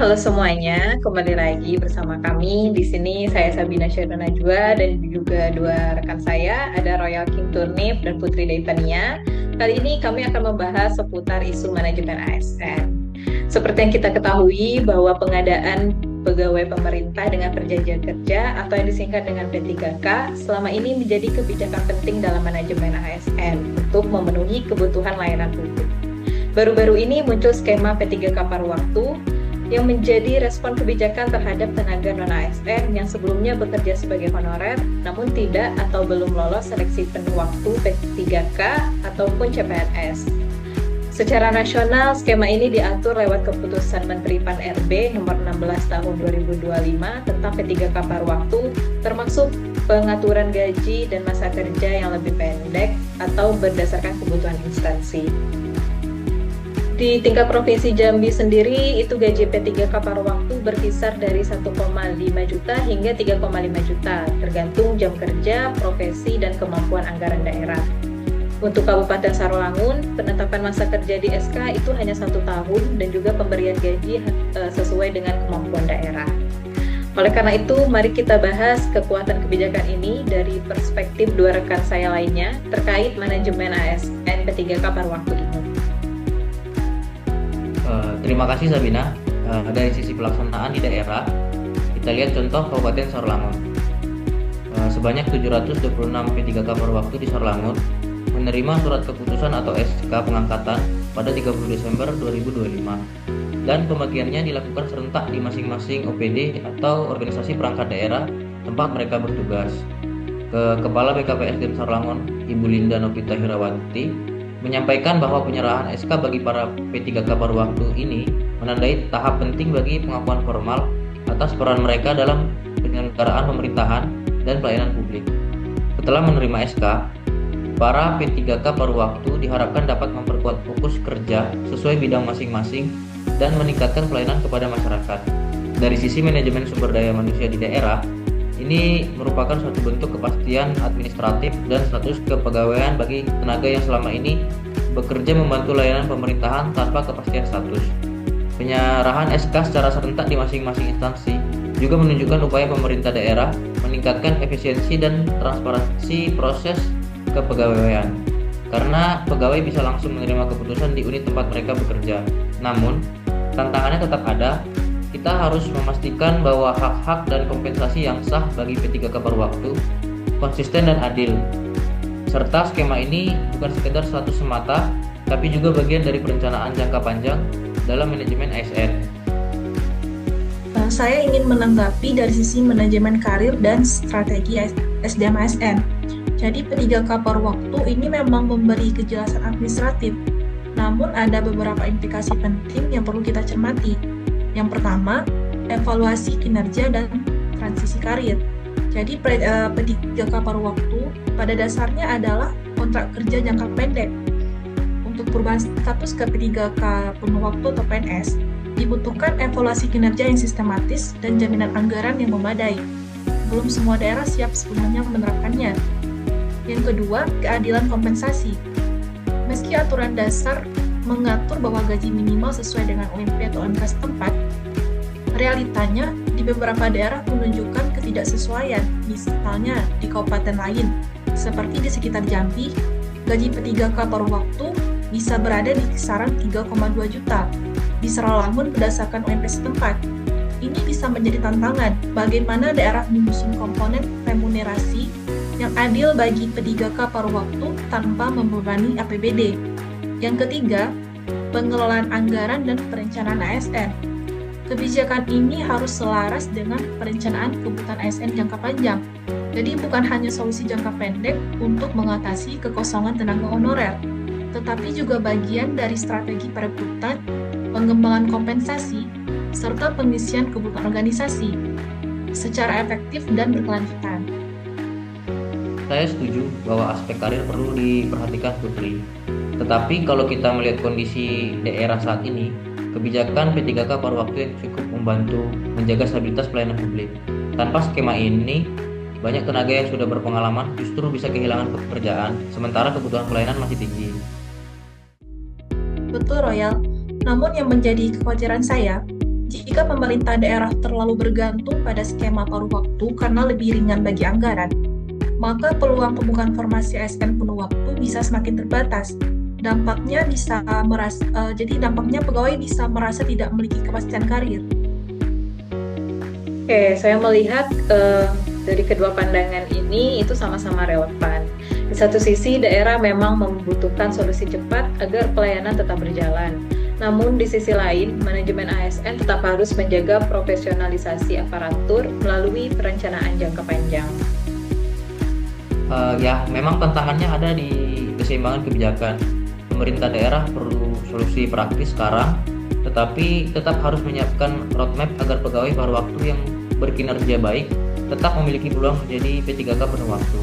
halo semuanya. Kembali lagi bersama kami. Di sini saya Sabina Syahdu Najwa dan juga dua rekan saya, ada Royal King Turnip dan Putri Daitania. Kali ini kami akan membahas seputar isu manajemen ASN. Seperti yang kita ketahui bahwa pengadaan pegawai pemerintah dengan perjanjian kerja atau yang disingkat dengan P3K selama ini menjadi kebijakan penting dalam manajemen ASN untuk memenuhi kebutuhan layanan publik. Baru-baru ini muncul skema P3K paruh waktu yang menjadi respon kebijakan terhadap tenaga non-ASN yang sebelumnya bekerja sebagai honorer namun tidak atau belum lolos seleksi penuh waktu P3K ataupun CPNS. Secara nasional, skema ini diatur lewat keputusan Menteri Pan-RB nomor 16 tahun 2025 tentang P3K paruh waktu, termasuk pengaturan gaji dan masa kerja yang lebih pendek atau berdasarkan kebutuhan instansi. Di tingkat Provinsi Jambi sendiri, itu gaji P3K paruh waktu berkisar dari 1,5 juta hingga 3,5 juta, tergantung jam kerja, profesi, dan kemampuan anggaran daerah. Untuk Kabupaten Sarolangun, penetapan masa kerja di SK itu hanya 1 tahun dan juga pemberian gaji sesuai dengan kemampuan daerah. Oleh karena itu, mari kita bahas kekuatan kebijakan ini dari perspektif dua rekan saya lainnya terkait manajemen ASN P3K paruh waktu ini. Terima kasih Sabina. Dari sisi pelaksanaan di daerah, kita lihat contoh Kabupaten Sarolangun. Sebanyak 726 P3K paruh waktu di Sarolangun menerima surat keputusan atau SK pengangkatan pada 30 Desember 2025 dan pembagiannya dilakukan serentak di masing-masing OPD atau organisasi perangkat daerah tempat mereka bertugas. Kepala BKPSDM Sarolangun, Ibu Linda Novita Hirawanti, menyampaikan bahwa penyerahan SK bagi para P3K paruh waktu ini menandai tahap penting bagi pengakuan formal atas peran mereka dalam penyelenggaraan pemerintahan dan pelayanan publik. Setelah menerima SK, para P3K paruh waktu diharapkan dapat memperkuat fokus kerja sesuai bidang masing-masing dan meningkatkan pelayanan kepada masyarakat. Dari sisi manajemen sumber daya manusia di daerah, ini merupakan suatu bentuk kepastian administratif dan status kepegawaian bagi tenaga yang selama ini bekerja membantu layanan pemerintahan tanpa kepastian status. Penyerahan SK secara serentak di masing-masing instansi juga menunjukkan upaya pemerintah daerah meningkatkan efisiensi dan transparansi proses kepegawaian, karena pegawai bisa langsung menerima keputusan di unit tempat mereka bekerja. Namun, tantangannya tetap ada. Kita harus memastikan bahwa hak-hak dan kompensasi yang sah bagi P3K paruh waktu konsisten dan adil. Serta skema ini bukan sekedar status semata, tapi juga bagian dari perencanaan jangka panjang dalam manajemen ASN. Saya ingin menanggapi dari sisi manajemen karir dan strategi SDM ASN. Jadi P3K paruh waktu ini memang memberi kejelasan administratif, namun ada beberapa implikasi penting yang perlu kita cermati. Yang pertama, evaluasi kinerja dan transisi karir. Jadi P3K paruh waktu pada dasarnya adalah kontrak kerja jangka pendek. Untuk perubahan status ke P3K penuh waktu atau PNS, dibutuhkan evaluasi kinerja yang sistematis dan jaminan anggaran yang memadai. Belum semua daerah siap sepenuhnya menerapkannya. Yang kedua, keadilan kompensasi. Meski aturan dasar mengatur bahwa gaji minimal sesuai dengan UMP atau UMK setempat, realitanya di beberapa daerah menunjukkan ketidaksesuaian. Misalnya di kabupaten lain, seperti di sekitar Jambi, gaji P3K paruh waktu bisa berada di kisaran 3,2 juta. Di Sarolangun berdasarkan UMP setempat. Ini bisa menjadi tantangan bagaimana daerah menyusun komponen remunerasi yang adil bagi P3K paruh waktu tanpa membebani APBD. Yang ketiga, pengelolaan anggaran dan perencanaan ASN. Kebijakan ini harus selaras dengan perencanaan kebutuhan ASN jangka panjang. Jadi bukan hanya solusi jangka pendek untuk mengatasi kekosongan tenaga honorer, tetapi juga bagian dari strategi perekrutan, pengembangan kompensasi, serta pengisian kebutuhan organisasi secara efektif dan berkelanjutan. Saya setuju bahwa aspek karir perlu diperhatikan Putri. Tetapi kalau kita melihat kondisi daerah saat ini, kebijakan P3K paruh waktu yang cukup membantu menjaga stabilitas pelayanan publik. Tanpa skema ini, banyak tenaga yang sudah berpengalaman justru bisa kehilangan pekerjaan, sementara kebutuhan pelayanan masih tinggi. Betul, Royal. Namun yang menjadi kekhawatiran saya, Jika pemerintah daerah terlalu bergantung pada skema paruh waktu karena lebih ringan bagi anggaran, maka peluang pembukaan formasi ASN penuh waktu bisa semakin terbatas. Dampaknya dampaknya pegawai bisa merasa tidak memiliki kepastian karir. Oke, saya melihat dari kedua pandangan ini itu sama-sama relevan. Di satu sisi, daerah memang membutuhkan solusi cepat agar pelayanan tetap berjalan. Namun di sisi lain, manajemen ASN tetap harus menjaga profesionalisasi aparatur melalui perencanaan jangka panjang. Ya, memang tantangannya ada di keseimbangan kebijakan. Pemerintah daerah perlu solusi praktis sekarang, tetapi tetap harus menyiapkan roadmap agar pegawai paruh waktu yang berkinerja baik tetap memiliki peluang menjadi P3K penuh waktu.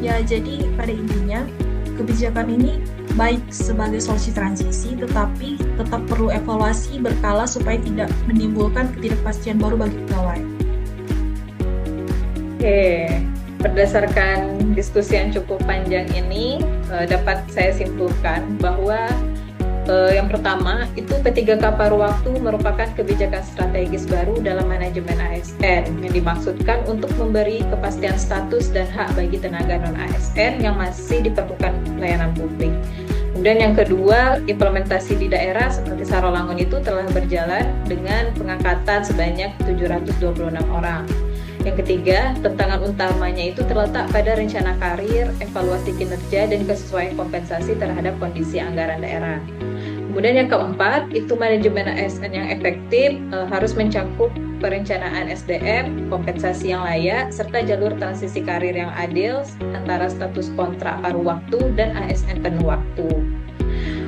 Ya, jadi pada intinya, kebijakan ini baik sebagai solusi transisi, tetapi tetap perlu evaluasi berkala supaya tidak menimbulkan ketidakpastian baru bagi pegawai. Oke, berdasarkan diskusi yang cukup panjang ini, dapat saya simpulkan bahwa yang pertama, itu P3K paruh waktu merupakan kebijakan strategis baru dalam manajemen ASN yang dimaksudkan untuk memberi kepastian status dan hak bagi tenaga non-ASN yang masih diperlukan pelayanan publik. Kemudian yang kedua, implementasi di daerah seperti Sarolangun itu telah berjalan dengan pengangkatan sebanyak 726 orang. Yang ketiga, tantangan utamanya itu terletak pada rencana karir, evaluasi kinerja, dan kesesuaian kompensasi terhadap kondisi anggaran daerah. Kemudian yang keempat, itu manajemen ASN yang efektif harus mencakup perencanaan SDM, kompensasi yang layak, serta jalur transisi karir yang adil antara status kontrak paruh waktu dan ASN penuh waktu.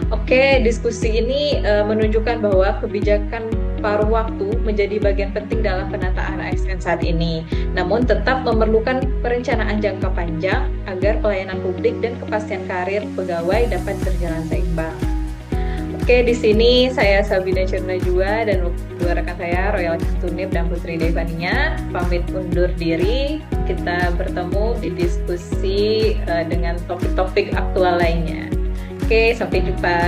Oke, diskusi ini menunjukkan bahwa kebijakan paruh waktu menjadi bagian penting dalam penataan ASN saat ini, namun tetap memerlukan perencanaan jangka panjang agar pelayanan publik dan kepastian karir pegawai dapat berjalan seimbang. Oke, di sini saya Sabina Najwa dan dua rekan saya, Royal King Turnip dan Putri Devania, pamit undur diri. Kita bertemu di diskusi dengan topik-topik aktual lainnya. Oke, sampai jumpa.